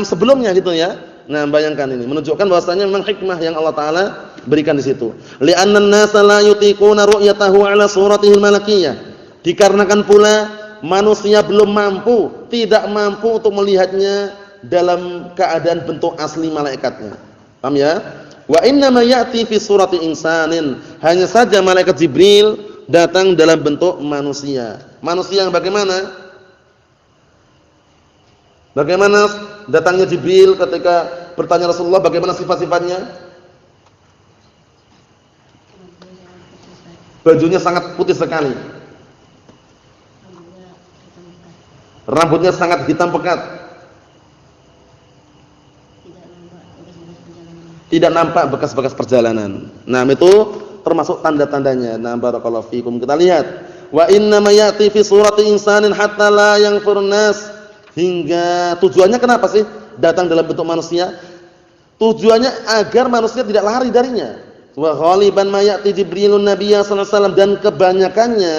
sebelumnya gitu ya. Nah, bayangkan ini menunjukkan bahwasanya memang hikmah yang Allah taala berikan di situ. Li'anna an-nasa la yutiquna ru'yatahu 'ala suratihi al-malakiyyah. Dikarenakan pula manusia belum mampu, tidak mampu untuk melihatnya dalam keadaan bentuk asli malaikatnya. Paham ya? Wa inna ma ya'ti fi surati insanin. Hanya saja malaikat Jibril datang dalam bentuk manusia. Manusia yang bagaimana? Bagaimana datangnya Jibril ketika bertanya Rasulullah bagaimana sifat-sifatnya? Bajunya sangat putih sekali. Rambutnya sangat hitam pekat. Tidak nampak bekas-bekas perjalanan. Nah, itu termasuk tanda-tandanya. Nah, barakallahu fikum. Kita lihat. Wa inna ma ya'ti fi surati insanin hatta la yanfurun nas. Hingga tujuannya kenapa sih datang dalam bentuk manusia? Tujuannya agar manusia tidak lari darinya. Wa ghaliban ma ya'ti Jibrilun Nabiyya sallallahu alaihi wasallam, dan kebanyakannya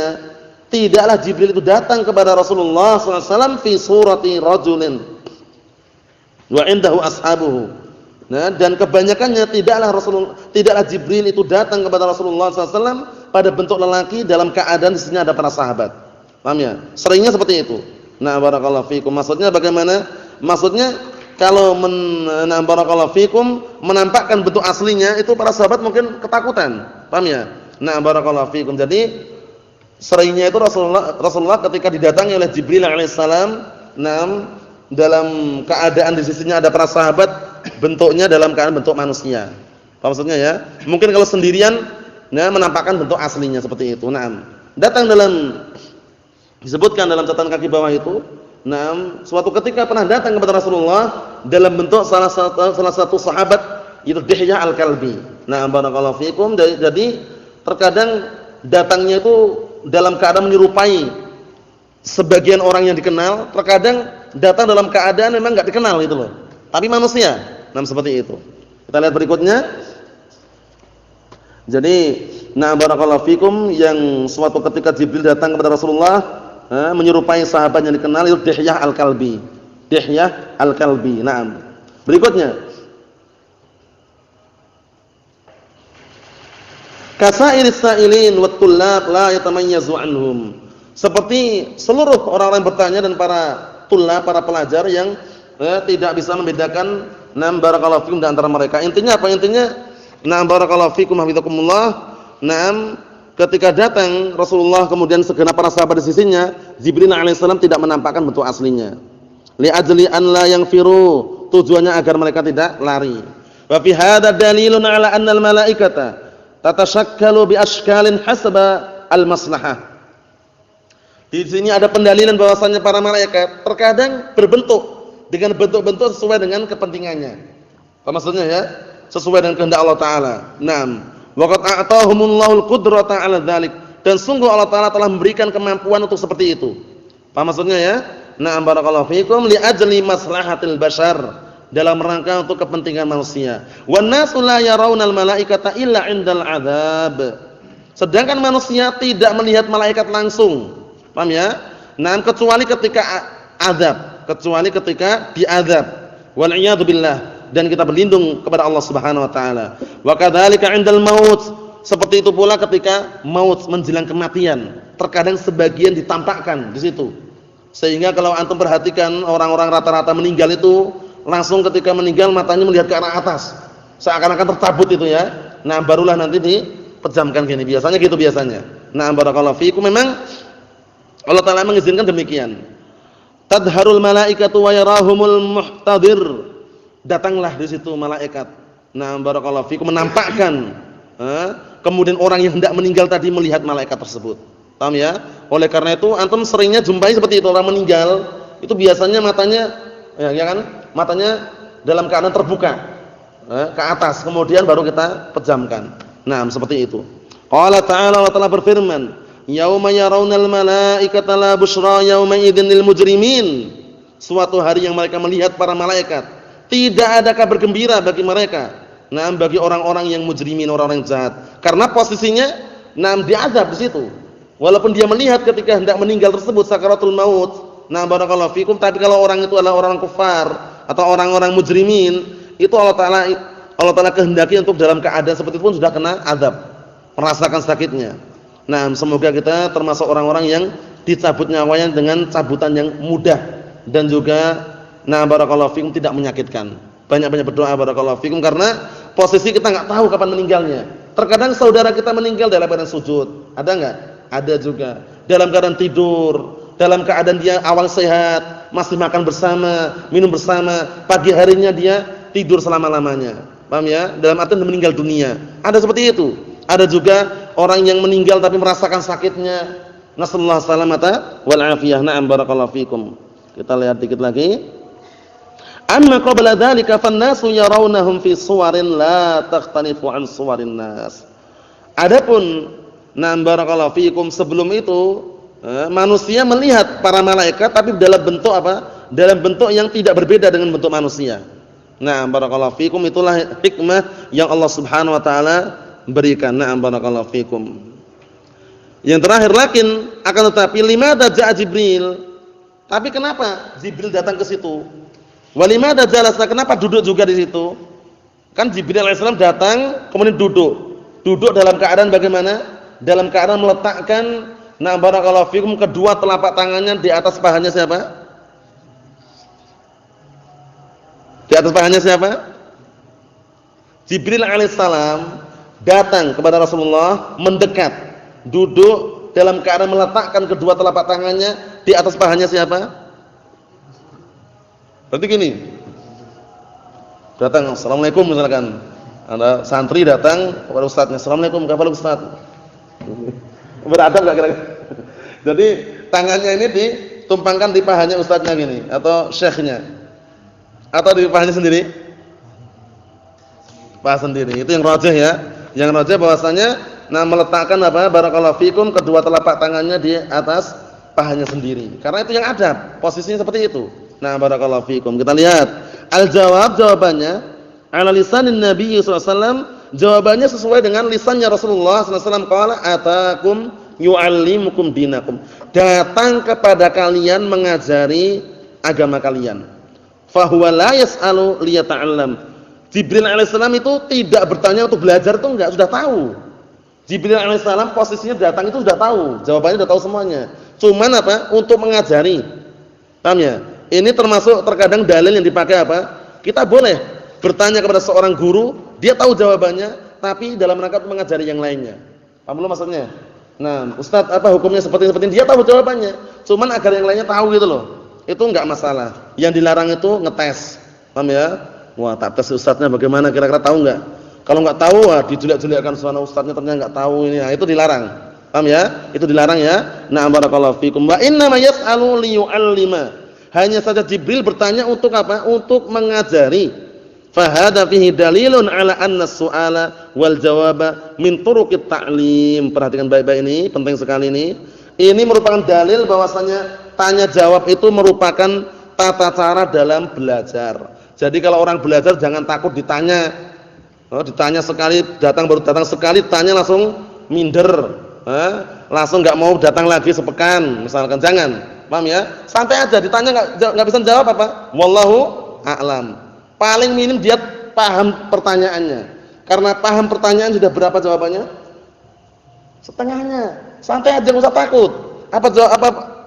tidaklah Jibril itu datang kepada Rasulullah sallallahu alaihi wasallam fi surati rajulin wa indahu ashabuhu. Nah, dan kebanyakannya tidaklah Jibril itu datang kepada Rasulullah sallallahu alaihi wasallam pada bentuk lelaki dalam keadaan di sini ada para sahabat. Paham ya? Seringnya seperti itu. Nah, barakallahu fikum. Maksudnya bagaimana? Maksudnya kalau barakallahu fikum menampakkan bentuk aslinya itu para sahabat mungkin ketakutan. Paham ya? Nah, barakallahu fikum. Jadi seringnya itu Rasulullah ketika didatangi oleh Jibril alaihissalam, dalam keadaan di sisinya ada para sahabat, bentuknya dalam keadaan bentuk manusia. Paham maksudnya ya? Mungkin kalau sendirian menampakkan bentuk aslinya seperti itu. Datang disebutkan dalam catatan kaki bawah itu, suatu ketika pernah datang kepada Rasulullah dalam bentuk salah satu sahabat, itu Dihyah al-Kalbi. Barakallahu fikum. Jadi terkadang datangnya itu dalam keadaan menyerupai sebagian orang yang dikenal, terkadang datang dalam keadaan memang enggak dikenal gitu loh. Tapi manusia. Seperti itu. Kita lihat berikutnya. Jadi, barakallahu fikum, yang suatu ketika Jibril datang kepada Rasulullah menyerupai sahabat yang dikenal, itu Dihyah al-Kalbi. Dihyah al-Kalbi. Berikutnya. Kasairis sa'ilin wat tullab la yatamayyazu anhum. Seperti seluruh orang-orang yang bertanya dan para tullab, para pelajar yang tidak bisa membedakan barakallahu fikum di antara mereka. Intinya apa? Intinya barakallahu fikum hafizakumullah. Ketika datang Rasulullah kemudian segenap para sahabat di sisinya, Jibril alaihissalam tidak menampakkan bentuk aslinya. Li ajli an la yanfiru, tujuannya agar mereka tidak lari. Wa fi hadza dalilun ala anna al malaikata tatashakkalu bi ashkalin hasaba al maslahah. Di sini ada pendalilan bahwasanya para malaikat terkadang berbentuk dengan bentuk-bentuk sesuai dengan kepentingannya. Apa maksudnya ya? Sesuai dengan kehendak Allah taala. Waqad a'tahumullahu al-qudrata 'ala dzalik, dan sungguh Allah taala telah memberikan kemampuan untuk seperti itu. Paham maksudnya ya? Barakallahu fikum li ajli maslahatil bashar, dalam rangka untuk kepentingan manusia. Wan nasu la yarawnal malaikata illa 'indal 'adzab. Sedangkan manusia tidak melihat malaikat langsung. Paham ya? Kecuali ketika azab, kecuali ketika diazab. Wal iyad billah. Dan kita berlindung kepada Allah Subhanahu wa taala. Wa kadzalika 'indal maut, seperti itu pula ketika maut, menjelang kematian, terkadang sebagian ditampakkan di situ. Sehingga kalau antum perhatikan orang-orang rata-rata meninggal itu langsung ketika meninggal matanya melihat ke arah atas, seakan-akan tercabut itu ya. Barulah nanti dipejamkan gini. Biasanya gitu biasanya. Barakallahu fiikum. Memang Allah taala mengizinkan demikian. Tadharul malaikatu wa yarahumul muhtadir. Datanglah di situ malaikat. Barakallahu fikum, menampakkan. Kemudian orang yang hendak meninggal tadi melihat malaikat tersebut. Paham ya? Oleh karena itu antum seringnya jumpai seperti itu, orang meninggal itu biasanya matanya ya kan? Matanya dalam keadaan terbuka ke atas, kemudian baru kita pejamkan. Seperti itu. Qala ta'ala, wa ta'ala berfirman, "Yauma yarawnal malaikata la busyra yauma idzin lil mujrimin." Suatu hari yang mereka melihat para malaikat, Tidak ada kabar gembira bagi mereka. Nah, bagi orang-orang yang mujrimin, orang-orang yang jahat. Karena posisinya diazab di situ. Walaupun dia melihat ketika hendak meninggal tersebut sakaratul maut. Nah, barakallahu fikum, tapi kalau orang itu adalah orang kufar atau orang-orang mujrimin, itu Allah Taala kehendaki untuk dalam keadaan seperti itu pun sudah kena azab, merasakan sakitnya. Nah, semoga kita termasuk orang-orang yang dicabut nyawanya dengan cabutan yang mudah dan juga barakallahu fikum tidak menyakitkan. Banyak-banyak berdoa barakallahu fikum karena posisi kita enggak tahu kapan meninggalnya. Terkadang saudara kita meninggal dalam keadaan sujud. Ada enggak? Ada juga. Dalam keadaan tidur, dalam keadaan dia awal sehat, masih makan bersama, minum bersama, pagi harinya dia tidur selama-lamanya. Paham ya? Dalam artian meninggal dunia. Ada seperti itu. Ada juga orang yang meninggal tapi merasakan sakitnya. Nasallahu salamata wal afiyah. Na'am barakallahu fikum. Kita lihat dikit lagi. Amma qabla dzalika fan-nasu yarawnahum fi suwarin la takhtalifu an suwarin nas. Adapun barakallahu fikum sebelum itu manusia melihat para malaikat tapi dalam bentuk apa? Dalam bentuk yang tidak berbeda dengan bentuk manusia. Nah, barakallahu fikum, itulah hikmah yang Allah Subhanahu wa taala berikan. Nah, barakallahu fikum. Yang terakhir lakin akan tetapi limadza ja'a Jibril? Tapi kenapa Jibril datang ke situ? Walimada jalasa, kenapa duduk juga di situ? Kan Jibril alaihissalam datang kemudian duduk. Duduk dalam keadaan bagaimana? Dalam keadaan meletakkan barakallahu fikum kedua telapak tangannya di atas pahanya siapa? Di atas pahanya siapa? Jibril alaihissalam datang kepada Rasulullah, mendekat, duduk dalam keadaan meletakkan kedua telapak tangannya di atas pahanya siapa? Berarti gini, datang, assalamualaikum misalkan, ada santri datang kepada ustadznya, assalamualaikum, kapan ustadz? Beradab nggak kira-kira? Jadi tangannya ini ditumpangkan di pahanya ustadznya gini, atau syekhnya, atau di pahanya sendiri? Paha sendiri. Itu yang rajih ya. Yang rajih bahwasanya meletakkan barakallahu fikum kedua telapak tangannya di atas pahanya sendiri. Karena itu yang adab, posisinya seperti itu. Nah, barakallahu fikum. Kita lihat jawabannya ala lisanin Nabi sallallahu alaihi wasallam, jawabannya sesuai dengan lisannya Rasulullah sallallahu alaihi wasallam, qala atakum yu'allimukum dinakum. Datang kepada kalian mengajari agama kalian. Fa huwa la yas'alu liyata'allam. Jibril alaihissalam itu tidak bertanya untuk belajar, itu enggak, sudah tahu. Jibril alaihissalam posisinya datang itu sudah tahu, jawabannya sudah tahu semuanya. Cuman untuk mengajari. Paham ya? Ini termasuk terkadang dalil yang dipakai kita boleh bertanya kepada seorang guru, dia tahu jawabannya, tapi dalam rangka mengajari yang lainnya. Paham belum maksudnya? Nah, Ustaz, hukumnya seperti ini? Dia tahu jawabannya, cuman agar yang lainnya tahu gitu loh. Itu enggak masalah. Yang dilarang itu ngetes. Paham ya? Wah, tak tes ustaznya bagaimana, kira-kira tahu enggak? Kalau enggak tahu, dijelek-jelekkan suara ustaznya, ternyata enggak tahu ini. Nah, itu dilarang. Paham ya? Itu dilarang ya. Nah, barakallahu fikum. Wa inna ma yas'alu liyu'allima. Hanya saja Jibril bertanya untuk apa? Untuk mengajari. Fa hadza fihi dalilun ala anna as-su'ala wal jawaba min turuqit ta'lim. Perhatikan baik-baik ini, penting sekali ini. Ini merupakan dalil bahwasanya tanya jawab itu merupakan tata cara dalam belajar. Jadi kalau orang belajar jangan takut ditanya. Ditanya sekali, baru datang sekali, tanya langsung minder. Langsung enggak mau datang lagi sepekan, misalkan, jangan. Paham ya? Santai aja, ditanya enggak bisa jawab wallahu a'lam. Paling minim dia paham pertanyaannya. Karena paham pertanyaan sudah berapa jawabannya? Setengahnya. Santai aja, enggak usah takut. Apa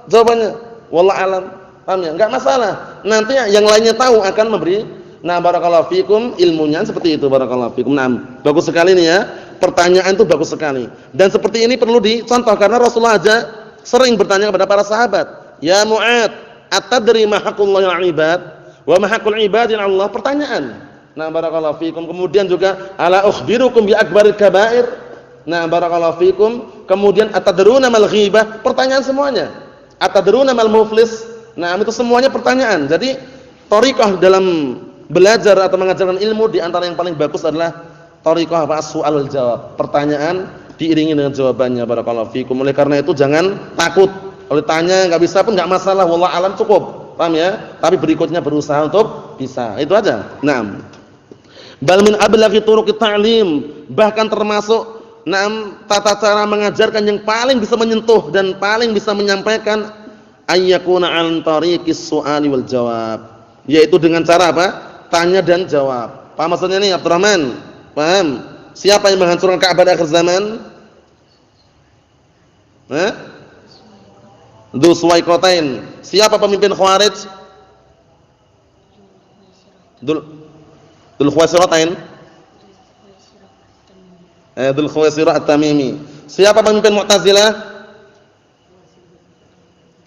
jawabannya? Wallahu a'lam. Paham ya? Enggak masalah. Nanti yang lainnya tahu akan memberi barakallahu fikum ilmunya seperti itu, barakallahu fikum. Bagus sekali nih ya. Pertanyaan itu bagus sekali. Dan seperti ini perlu dicontoh karena Rasulullah aja sering bertanya kepada para sahabat. Ya Mu'ad, atadri ma haqqullahi 'alal 'ibad wa ma haqqul 'ibadi 'ala Allah? Pertanyaan. Barakallahu fikum. Kemudian juga ala ukhbirukum bi akbaril kaba'ir. Barakallahu fikum. Kemudian atadruna mal ghibah? Pertanyaan semuanya. Atadruna mal muflis? Itu semuanya pertanyaan. Jadi thariqah dalam belajar atau mengajarkan ilmu di antara yang paling bagus adalah thariqah as-su'al wal jawab. Pertanyaan diiringi dengan jawabannya, barakallahu fikum. Oleh karena itu jangan takut. Kalau tanya enggak bisa pun enggak masalah, wallahu alam cukup. Paham ya? Tapi berikutnya berusaha untuk bisa. Itu aja. Naam. Bal min ablaghi turuqit ta'lim, bahkan termasuk tata cara mengajarkan yang paling bisa menyentuh dan paling bisa menyampaikan ayyakuna an tariqis su'ali wal jawab, yaitu dengan cara apa? Tanya dan jawab. Paham maksudnya nih Abdurrahman? Paham? Siapa yang menghancurkan Ka'bah akhir zaman? Dzul Suwaikotain. Siapa pemimpin Khawarij? Dzul Khuwaisiratain. Dzul Khuwaisirah At-Tamimi. Siapa pemimpin Mu'tazilah?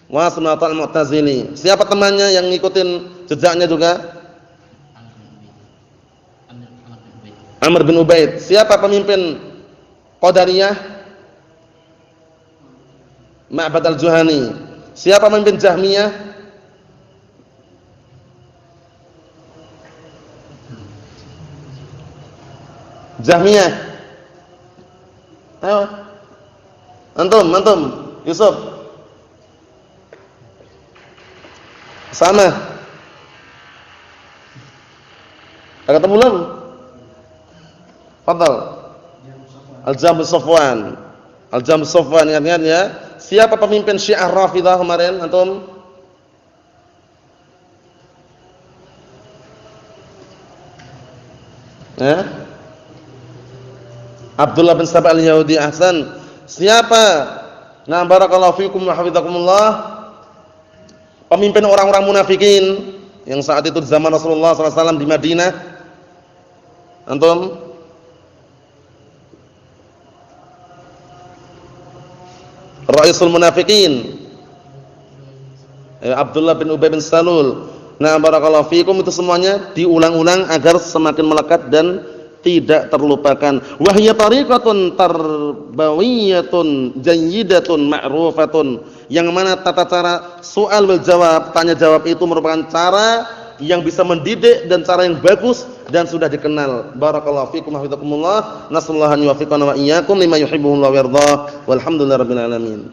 Wasil bin Mu'tazili. Siapa temannya yang ngikutin jejaknya juga? Amr bin Ubaid. Siapa pemimpin Qadariyah? Ma'bad al-Juhani. Siapa pemimpin Jahmiyah? Jahmiyah. Ayo. Antum, Yusuf. Sama. Ada ketemu belum? Fadhal. Al-Jahm Safwan. Al-Jahm Safwan, ingat-ingat ya. Siapa pemimpin Syiah Rafidhah kemarin antum? Abdullah bin Saba al-Yahudi. Ahsan. Siapa? Nah, barakallahu fikum wa hafizakumullah. Pemimpin orang-orang munafikin yang saat itu di zaman Rasulullah SAW di Madinah. Antum? Raisul munafikin. Abdullah bin Ubay bin Salul. Nah, barakallahu fikum, itu semuanya diulang-ulang agar semakin melekat dan tidak terlupakan. Wahya tariqatun tarbawiyatun jayyidatun ma'rufatun, yang mana tata cara soal wal jawab, tanya jawab itu merupakan cara yang bisa mendidik dan cara yang bagus dan sudah dikenal. Barakallahu fikum wa hafizakumullah. Nasallahu an yuwaffiqana wa iyyakum lima yuhibbuhu wa yardah. Walhamdulillahirabbil alamin.